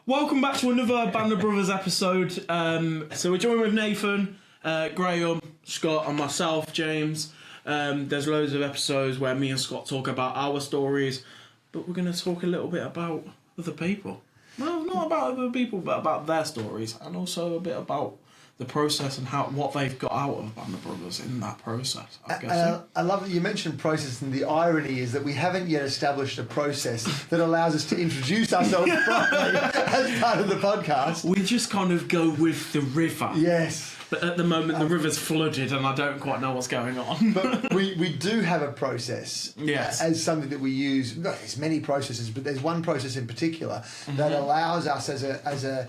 Welcome back to another Band of Brothers episode. So we're joined with Nathan, Graeme, Scott and myself, James. There's loads of episodes where me and Scott talk about our stories, but we're going to talk a little bit about other people. Well, not about other people, but about their stories, and also a bit about the process and what they've got out of Band of Brothers in that process, I guess. I love that you mentioned process, and the irony is that we haven't yet established a process that allows us to introduce ourselves properly as part of the podcast. We just kind of go with the river. Yes. But at the moment, the river's flooded and I don't quite know what's going on. But we do have a process as something that we use. There's many processes, but there's one process in particular that allows us as a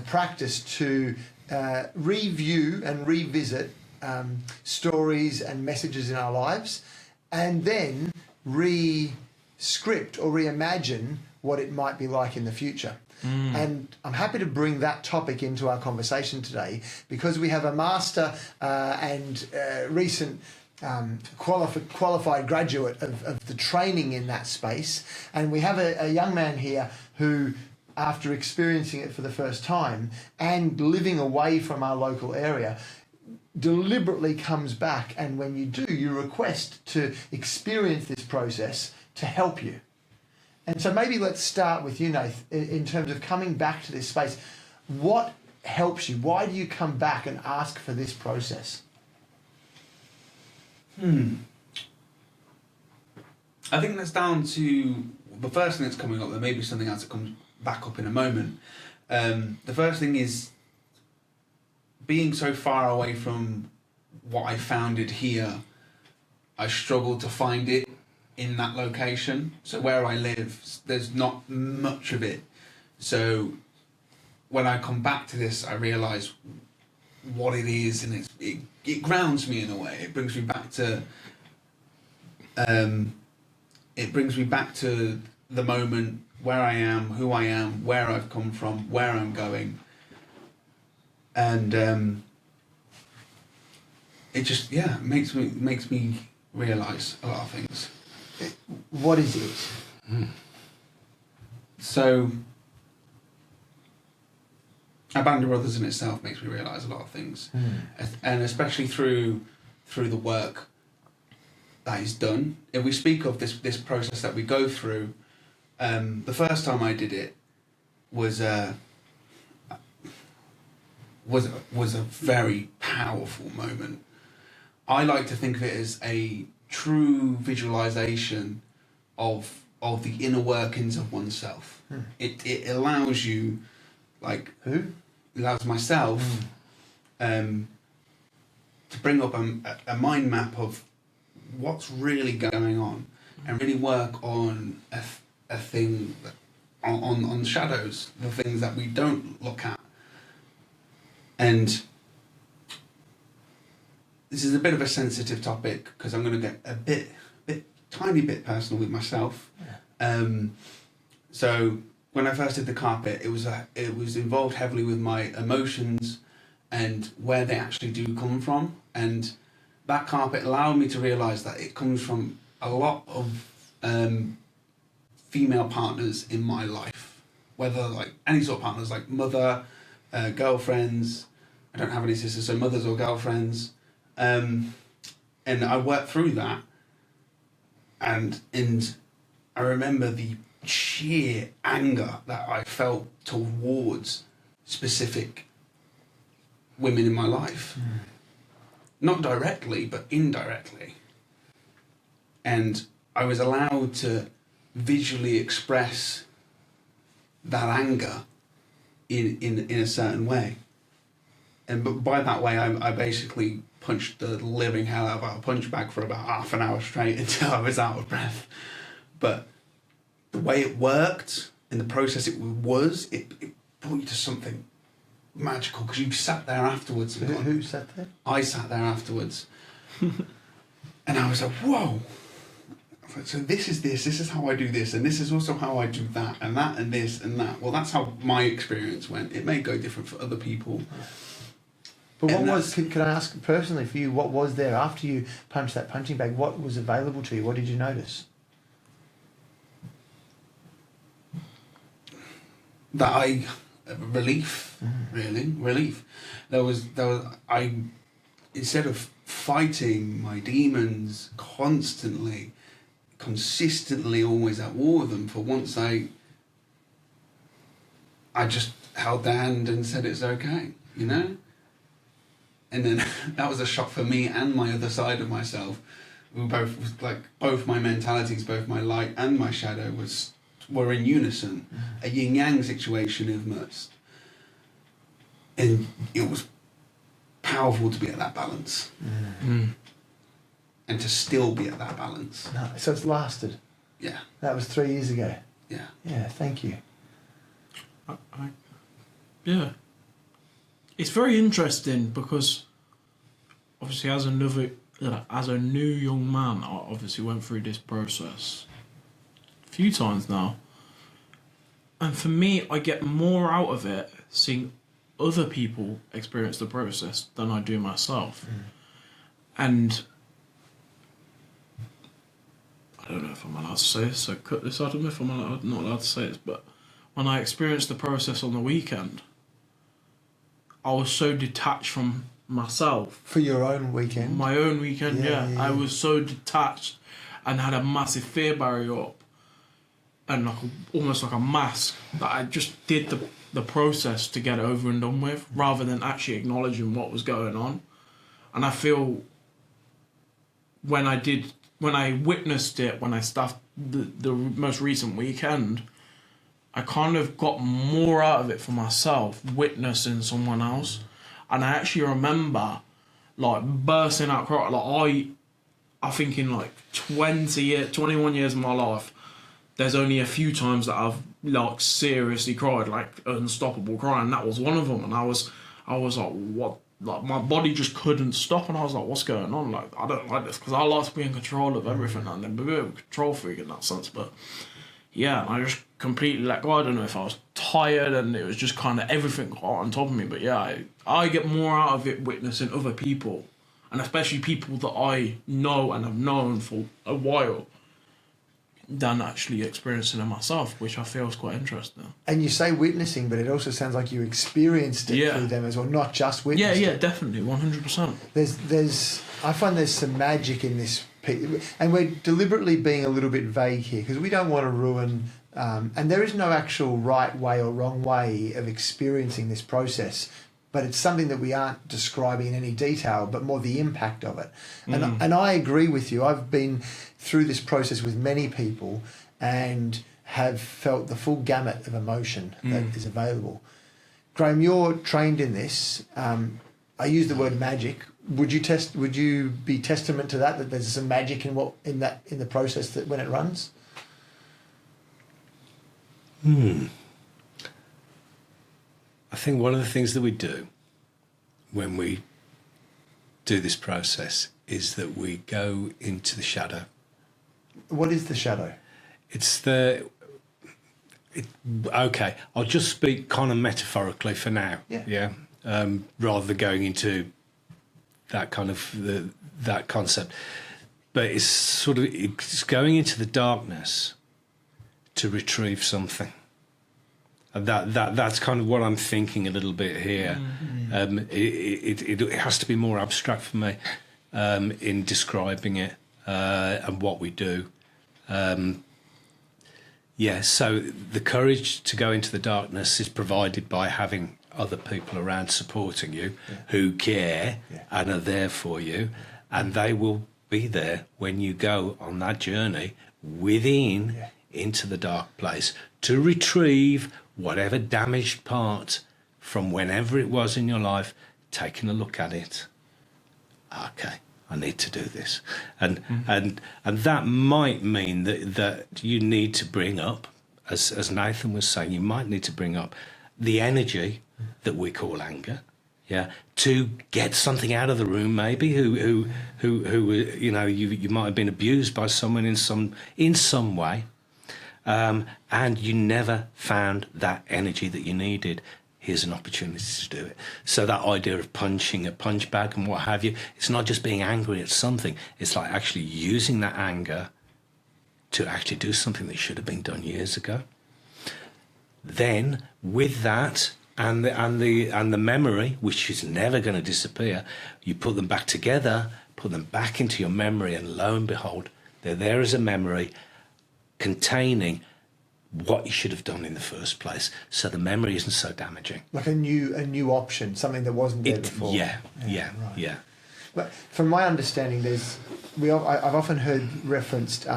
practice to review and revisit stories and messages in our lives, and then re-script or reimagine what it might be like in the future. And I'm happy to bring that topic into our conversation today because we have a master and recent qualified graduate of the training in that space, and we have a young man here who, after experiencing it for the first time and living away from our local area, deliberately comes back, and when you do, you request to experience this process to help you. And so maybe let's start with you, Nath, in terms of coming back to this space. What helps you? Why do you come back and ask for this process? I think that's down to the first thing that's coming up. There may be something else that comes back up in a moment. The first thing is being so far away from what I founded here, I struggle to find it in that location. So where I live, there's not much of it. So when I come back to this, I realise what it is, and it grounds me in a way. It brings me back to the moment, where I am, who I am, where I've come from, where I'm going, and it just makes me realise a lot of things. What is it? So, ABandOf Brothers in itself makes me realise a lot of things, and especially through the work that is done. If we speak of this process that we go through, the first time I did it was a very powerful moment. I like to think of it as a true visualization of the inner workings of oneself. It allows you, like, it allows myself to bring up a mind map of what's really going on, and really work on a thing on shadows, the things that we don't look at. And this is a bit of a sensitive topic because I'm going to get a tiny bit personal with myself. So when I first did the carpet, it was involved heavily with my emotions and where they actually do come from. And that carpet allowed me to realise that it comes from a lot of female partners in my life, whether like any sort of partners, like mother, girlfriends. I don't have any sisters, so mothers or girlfriends. And I worked through that, and I remember the sheer anger that I felt towards specific women in my life. Not directly, but indirectly. And I was allowed to visually express that anger in a certain way. And but by that way, I basically punched the living hell out of a punch bag for about half an hour straight until I was out of breath. But the way it worked and the process it brought you to something magical, because you sat there afterwards. Who sat there? I sat there afterwards. And I was like, whoa. So this is how I do this, and this is also how I do that, and this and that. Well, that's how my experience went. It may go different for other people. But can I ask personally for you, what was there after you punched that punching bag? What was available to you? What did you notice? relief, really, relief. There was instead of fighting my demons constantly, consistently, always at war with them, for once I just held the hand and said it's okay, you know? And then that was a shock for me and my other side of myself. We both my mentalities, both my light and my shadow were in unison, a yin-yang situation almost. And it was powerful to be at that balance. And to still be at that balance. No, so it's lasted. Yeah. That was 3 years ago. Yeah. Yeah, thank you. Yeah. It's very interesting because obviously as a new young man, I obviously went through this process a few times now. And for me, I get more out of it seeing other people experience the process than I do myself. And I don't know if I'm allowed to say this, so cut this. I don't know if I'm not allowed to say this, but when I experienced the process on the weekend, I was so detached from myself. For your own weekend? My own weekend, yeah. I was so detached and had a massive fear barrier up and almost like a mask that I just did the process to get it over and done with rather than actually acknowledging what was going on. And I feel when I witnessed it, when I staffed the most recent weekend, I kind of got more out of it for myself, witnessing someone else. And I actually remember, bursting out crying. I think in 21 years of my life, there's only a few times that I've, seriously cried, unstoppable crying. That was one of them. And I was like, what? My body just couldn't stop. And I was like, what's going on? I don't like this because I like to be in control of everything. And I'm a bit of a control freak in that sense. But yeah, I just completely let go. I don't know if I was tired and it was just kind of everything got on top of me. But yeah, I get more out of it witnessing other people, and especially people that I know and have known for a while, than actually experiencing it myself, which I feel is quite interesting. And you say witnessing, but it also sounds like you experienced it through them as well, not just witnessed. Yeah, definitely, 100%. I find there's some magic in this, and we're deliberately being a little bit vague here because we don't want to ruin. And there is no actual right way or wrong way of experiencing this process, but it's something that we aren't describing in any detail, but more the impact of it. And I agree with you. I've been through this process with many people and have felt the full gamut of emotion that is available. Graeme, you're trained in this. I use the word magic. Would you be testament to that there's some magic in the process that when it runs? I think one of the things that we do when we do this process is that we go into the shadow. What is the shadow? Okay, I'll just speak kind of metaphorically for now. Yeah. Rather than going into that kind of that concept, but it's going into the darkness to retrieve something. And that's kind of what I'm thinking a little bit here. It has to be more abstract for me in describing it and what we do. So the courage to go into the darkness is provided by having other people around supporting you who care and are there for you, and they will be there when you go on that journey within into the dark place to retrieve whatever damaged part from whenever it was in your life, taking a look at it. Okay, I need to do this. And that might mean that you need to bring up, as Nathan was saying, you might need to bring up the energy that we call anger, to get something out of the room, maybe who you might have been abused by someone in some way. And you never found that energy that you needed. Here's an opportunity to do it. So that idea of punching a punch bag and what have you, it's not just being angry at something. It's like actually using that anger to actually do something that should have been done years ago. then with that and the memory, which is never going to disappear, you put them back together, put them back into your memory, and lo and behold, they're there as a memory containing what you should have done in the first place. So the memory isn't so damaging. Like a new option, something that wasn't there before. Yeah. But from my understanding, I've often heard referenced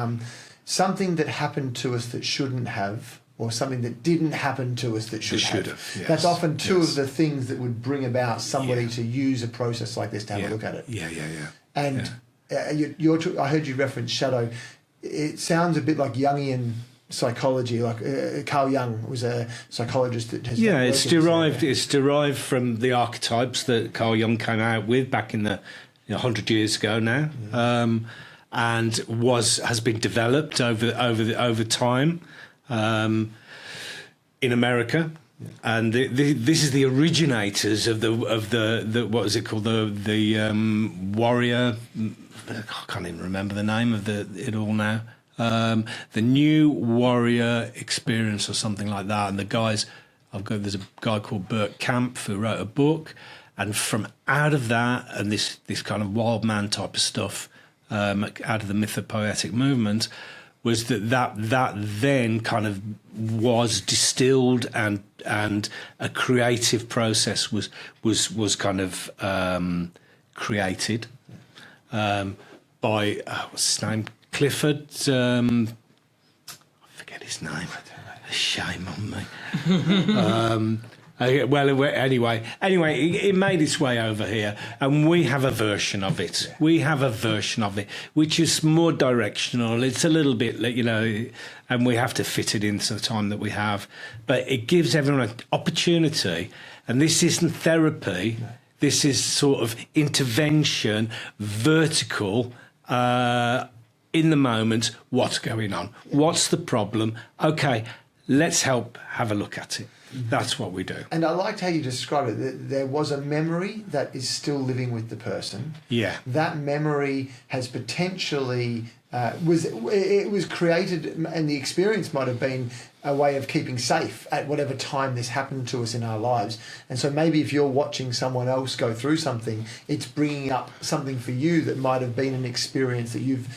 something that happened to us that shouldn't have, or something that didn't happen to us that should have. Yes. That's often two of the things that would bring about somebody to use a process like this to have a look at it. Yeah. And I heard you reference shadow. It sounds a bit like Jungian psychology, like Carl Jung was a psychologist that has it's derived from the archetypes that Carl Jung came out with back in the 100 years ago now, and has been developed over time in America. And this is the originators of the what is it called, the warrior, I can't even remember the name of it all now. The New Warrior Experience or something like that. And the guys, there's a guy called Bert Camp who wrote a book, and from out of that and this kind of wild man type of stuff, out of the mythopoetic movement, was that then kind of was distilled, and a creative process was kind of created by what's his name? Clifford, I forget his name. Shame on me. Anyway, it made its way over here, and we have a version of it. Yeah. We have a version of it which is more directional. It's a little bit, and we have to fit it into the time that we have. But it gives everyone an opportunity, and this isn't therapy. No. This is sort of intervention, vertical. In the moment, what's going on? What's the problem? Okay, let's have a look at it. That's what we do. And I liked how you described it, that there was a memory that is still living with the person. Yeah. That memory has potentially, it was created, and the experience might have been a way of keeping safe at whatever time this happened to us in our lives. And so maybe if you're watching someone else go through something, it's bringing up something for you that might have been an experience that you've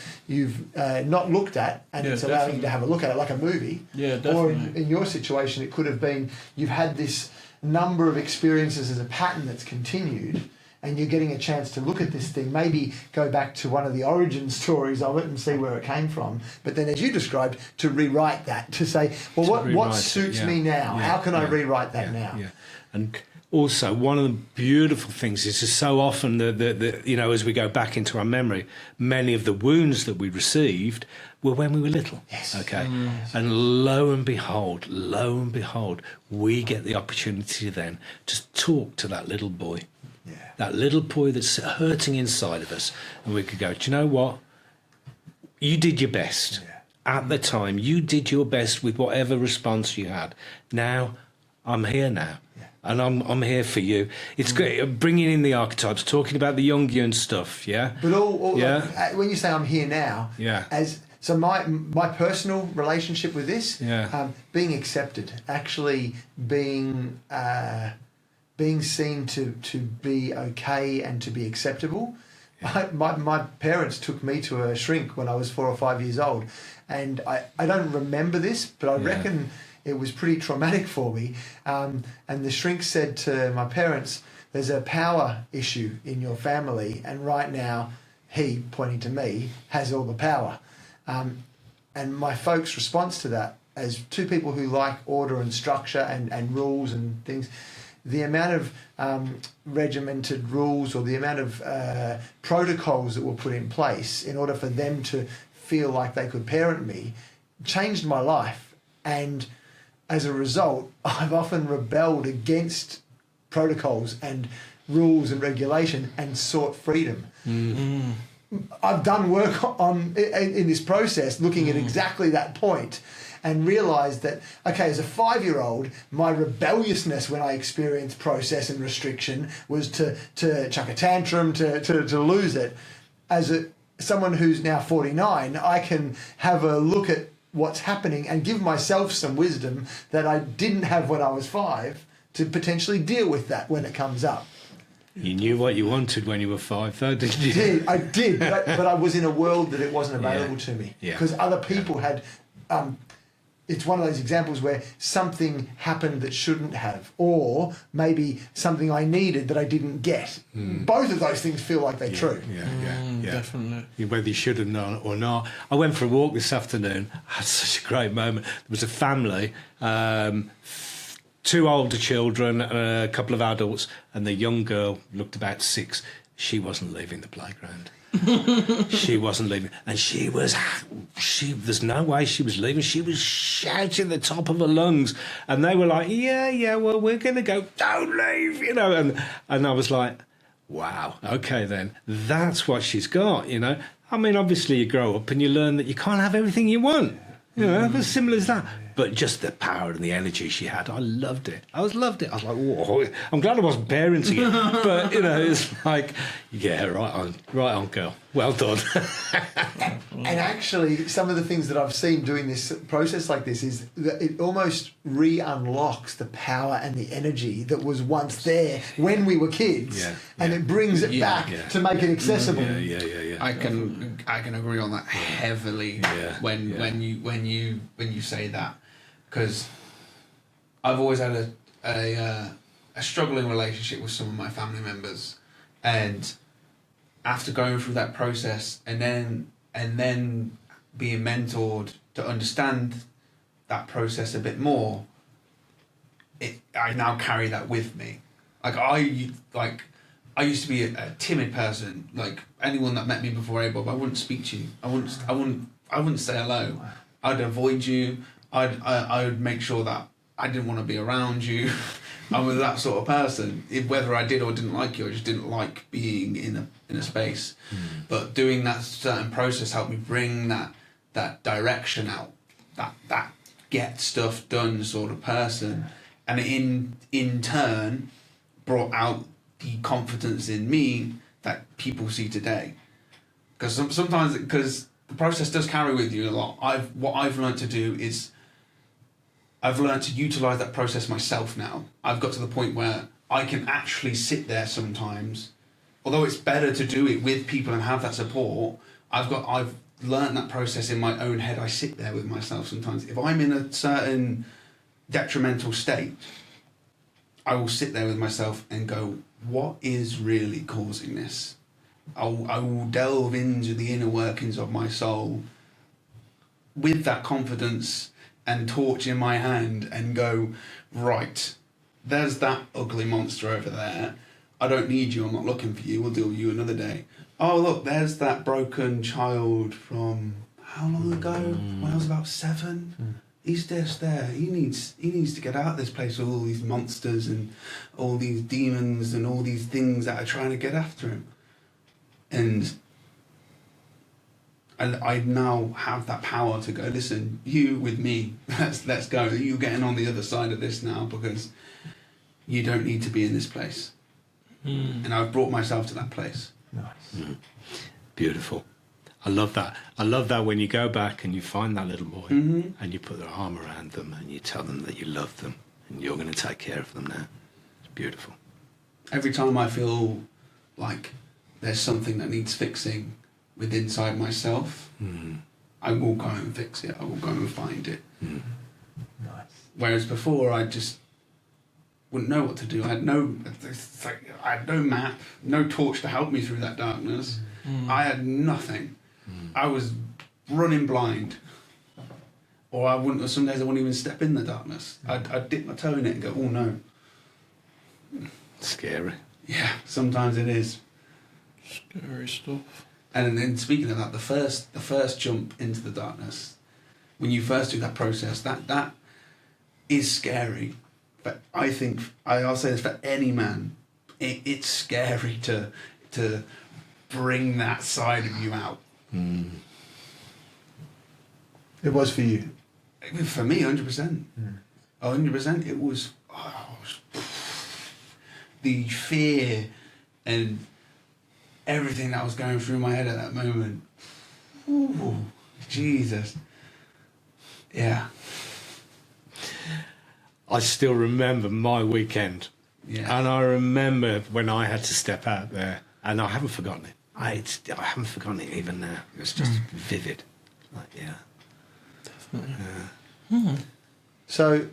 not looked at, and it's allowing you to have a look at it like a movie. Yeah, definitely. Or in your situation, it could have been you've had this number of experiences as a pattern that's continued, and you're getting a chance to look at this thing, maybe go back to one of the origin stories of it and see where it came from. But then, as you described, to rewrite that, to say, well, what suits me now? How can I rewrite that now? Yeah. And also, one of the beautiful things is just so often as we go back into our memory, many of the wounds that we received were when we were little. Yes. Okay. And lo and behold, we get the opportunity then to talk to that little boy. Yeah. That little boy that's hurting inside of us. And we could go, do you know what? You did your best. Yeah. At the time, you did your best with whatever response you had. Now, I'm here now. Yeah. And I'm here for you. It's great, bringing in the archetypes, talking about the Jungian stuff, yeah? But when you say I'm here now, so my personal relationship with this, being accepted, actually being seen to be okay and to be acceptable. Yeah. My parents took me to a shrink when I was 4 or 5 years old, and I don't remember this, but I reckon it was pretty traumatic for me. And the shrink said to my parents, "There's a power issue in your family, and right now he," pointing to me, "has all the power." And my folks' response to that, as two people who like order and structure and rules and things, the amount of regimented rules, or the amount of protocols that were put in place in order for them to feel like they could parent me, changed my life. And as a result, I've often rebelled against protocols and rules and regulation and sought freedom. Mm-hmm. I've done work in this process looking at exactly that point, and realised that, okay, as a 5-year-old, my rebelliousness when I experienced process and restriction was to chuck a tantrum, to lose it. As someone who's now 49, I can have a look at what's happening and give myself some wisdom that I didn't have when I was 5 to potentially deal with that when it comes up. You knew what you wanted when you were 5, though, didn't you? I did, but I was in a world that it wasn't available Yeah. to me Yeah. because other people had. It's one of those examples where something happened that shouldn't have, or maybe something I needed that I didn't get. Both of those things feel like they're true. Yeah. Definitely. Whether you should have known or not. I went for a walk this afternoon. I had such a great moment. There was a family, 2 older children, and a couple of adults, and the young girl looked about 6. She wasn't leaving the playground. She wasn't leaving, and there's no way she was leaving. She was shouting at the top of her lungs, and they were like, yeah, well, we're going to go, don't leave, and I was like, wow, okay then, that's what she's got, I mean, obviously you grow up and you learn that you can't have everything you want, as simple as that. But just the power and the energy she had, I loved it. I was like, whoa. I'm glad I wasn't parenting it. But, it's like, yeah, right on, girl. Well done. And actually, some of the things that I've seen doing this process like this is that it almost re-unlocks the power and the energy that was once there when we were kids. And it brings it back to make it accessible. Yeah. I can agree on that heavily when you say that, because I've always had a struggling relationship with some of my family members, and after going through that process and then being mentored to understand that process a bit more, I now carry that with me. I used to be a timid person. Like, anyone that met me before ABob, I wouldn't speak to you. I wouldn't say hello. I'd avoid you. I would make sure that I didn't want to be around you. I was that sort of person. Whether I did or didn't like you, I just didn't like being in a space. But doing that certain process helped me bring that direction out. That get stuff done sort of person, and in turn brought out the confidence in me that people see today. Because sometimes, because the process does carry with you a lot. What I've learned to do is I've learned to utilise that process myself now. I've got to the point where I can actually sit there sometimes, although it's better to do it with people and have that support. I've learned that process in my own head. I sit there with myself sometimes. If I'm in a certain detrimental state, I will sit there with myself and go, what is really causing this? I will delve into the inner workings of my soul with that confidence and torch in my hand and go, right, there's that ugly monster over there. I don't need you. I'm not looking for you. We'll deal with you another day. Oh, look, there's that broken child from how long ago? When I was about 7. He's just there. He needs to get out of this place with all these monsters and all these demons and all these things that are trying to get after him. And I now have that power to go, listen, you with me, let's go. You're getting on the other side of this now, because you don't need to be in this place. And I've brought myself to that place. Nice. Beautiful. I love that. I love that when you go back and you find that little boy and you put their arm around them and you tell them that you love them and you're going to take care of them now. It's beautiful. Every time I feel like there's something that needs fixing within inside myself, I will go and fix it. I will go and find it. Nice. Whereas before, I just wouldn't know what to do. I had no map, no torch to help me through that darkness. I had nothing. I was running blind. Or I wouldn't. Some days I wouldn't even step in the darkness. I'd dip my toe in it and go, oh no. Scary. Yeah, sometimes it is. Scary stuff. And then speaking of that, the first jump into the darkness, when you first do that process, that is scary. But I think I'll say this for any man, it's scary to bring that side of you out. It was for you. For me, 100%. 100%. It was the fear and everything that was going through my head at that moment. Ooh, Jesus. Yeah. I still remember my weekend. Yeah. And I remember when I had to step out there, and I haven't forgotten it. I haven't forgotten it even now. It's just vivid. Like, yeah. Definitely. So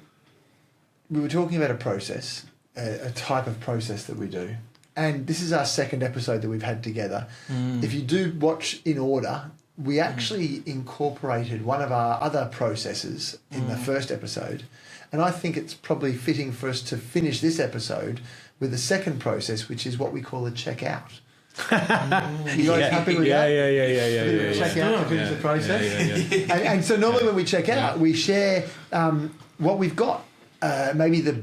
we were talking about a process, a type of process that we do. And this is our second episode that we've had together. If you do watch in order, we actually incorporated one of our other processes in the first episode. And I think it's probably fitting for us to finish this episode with the second process, which is what we call a check-out. You guys happy with that? Yeah. Check out to finish the process. And so normally when we check out, we share what we've got. Maybe the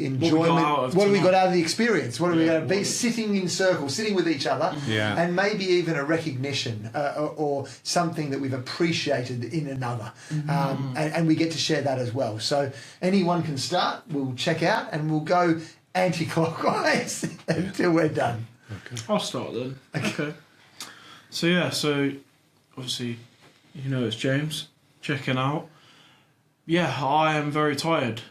enjoyment. What we got out of the experience? What are we going to be sitting in circles, sitting with each other, and maybe even a recognition or something that we've appreciated in another, and we get to share that as well. So anyone can start. We'll check out and we'll go anti-clockwise until we're done. Okay. I'll start then. Okay. So obviously, it's James checking out. Yeah, I am very tired.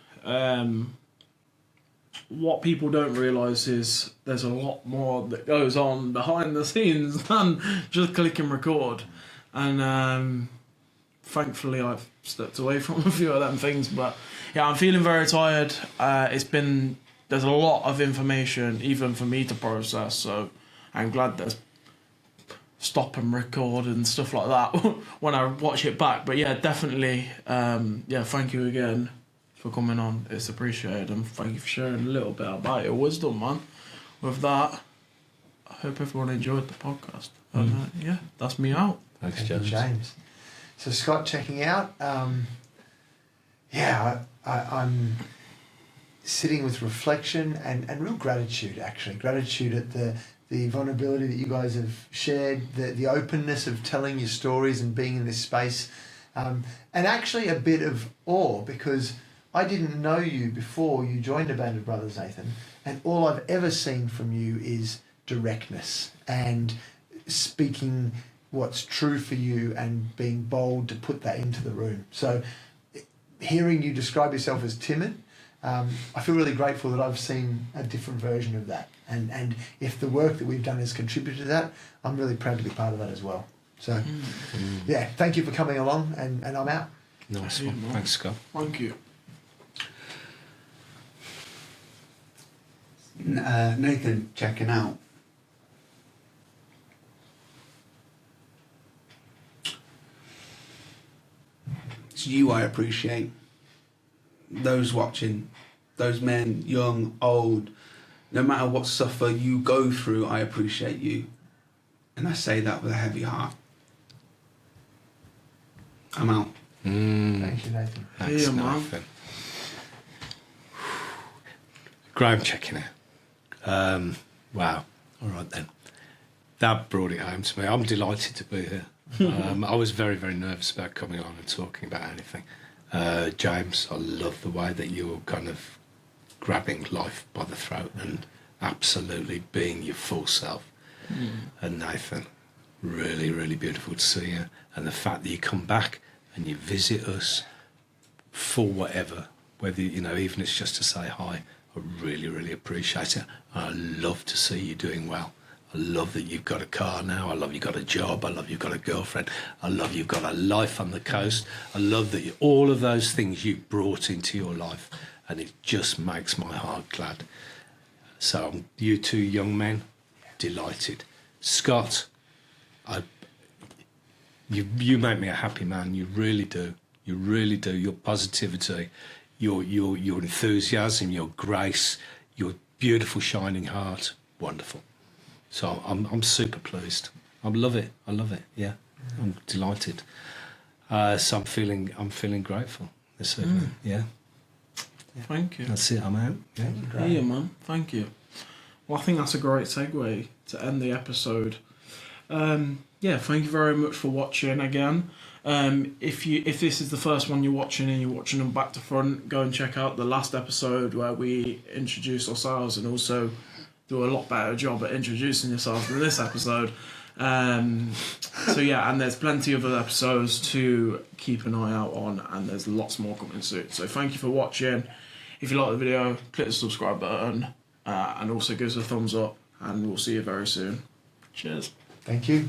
What people don't realise is there's a lot more that goes on behind the scenes than just click and record. And thankfully I've stepped away from a few of them things. But yeah, I'm feeling very tired. There's a lot of information even for me to process. So I'm glad there's stop and record and stuff like that when I watch it back. But yeah, definitely, thank you again for coming on. It's appreciated, and thank you for sharing a little bit about your wisdom, man. With that, I hope everyone enjoyed the podcast. And that's me out. Thanks, Thank you, James. So Scott checking out. I'm sitting with reflection and real gratitude, actually. Gratitude at the vulnerability that you guys have shared, the openness of telling your stories and being in this space, and actually a bit of awe, because I didn't know you before you joined A Band of Brothers, Nathan, and all I've ever seen from you is directness and speaking what's true for you and being bold to put that into the room. So hearing you describe yourself as timid, I feel really grateful that I've seen a different version of that. And if the work that we've done has contributed to that, I'm really proud to be part of that as well. So, thank you for coming along, and I'm out. Nice one. Thanks, Scott. Thank you. Nathan checking out. It's you I appreciate. Those watching, those men, young, old, no matter what suffer you go through, I appreciate you. And I say that with a heavy heart. I'm out. Thank you, Nathan. Thanks, man. Nathan. Graeme checking out. Wow. All right then. That brought it home to me. I'm delighted to be here. I was very, very nervous about coming on and talking about anything. James, I love the way that you're kind of grabbing life by the throat and absolutely being your full self. And Nathan, really, really beautiful to see you. And the fact that you come back and you visit us for whatever, whether, even it's just to say hi, I really, really appreciate it. And I love to see you doing well. I love that you've got a car now. I love you've got a job. I love you've got a girlfriend. I love you've got a life on the coast. I love that all of those things you brought into your life, and it just makes my heart glad. So you two young men, delighted. Scott, you make me a happy man. You really do. You really do. Your positivity, your enthusiasm, your grace, your beautiful shining heart, wonderful. So I'm super pleased. I love it. Yeah, I'm delighted. So I'm feeling grateful this evening. Yeah. Thank you. That's it. I'm out. Yeah, man. Thank you. Well, I think that's a great segue to end the episode. Thank you very much for watching again. If this is the first one you're watching and you're watching them back to front, go and check out the last episode where we introduce ourselves and also do a lot better job at introducing yourself than this episode. So yeah, and there's plenty of other episodes to keep an eye out on, and there's lots more coming soon. So thank you for watching. If you like the video, click the subscribe button, and also give us a thumbs up, and we'll see you very soon. Cheers. Thank you.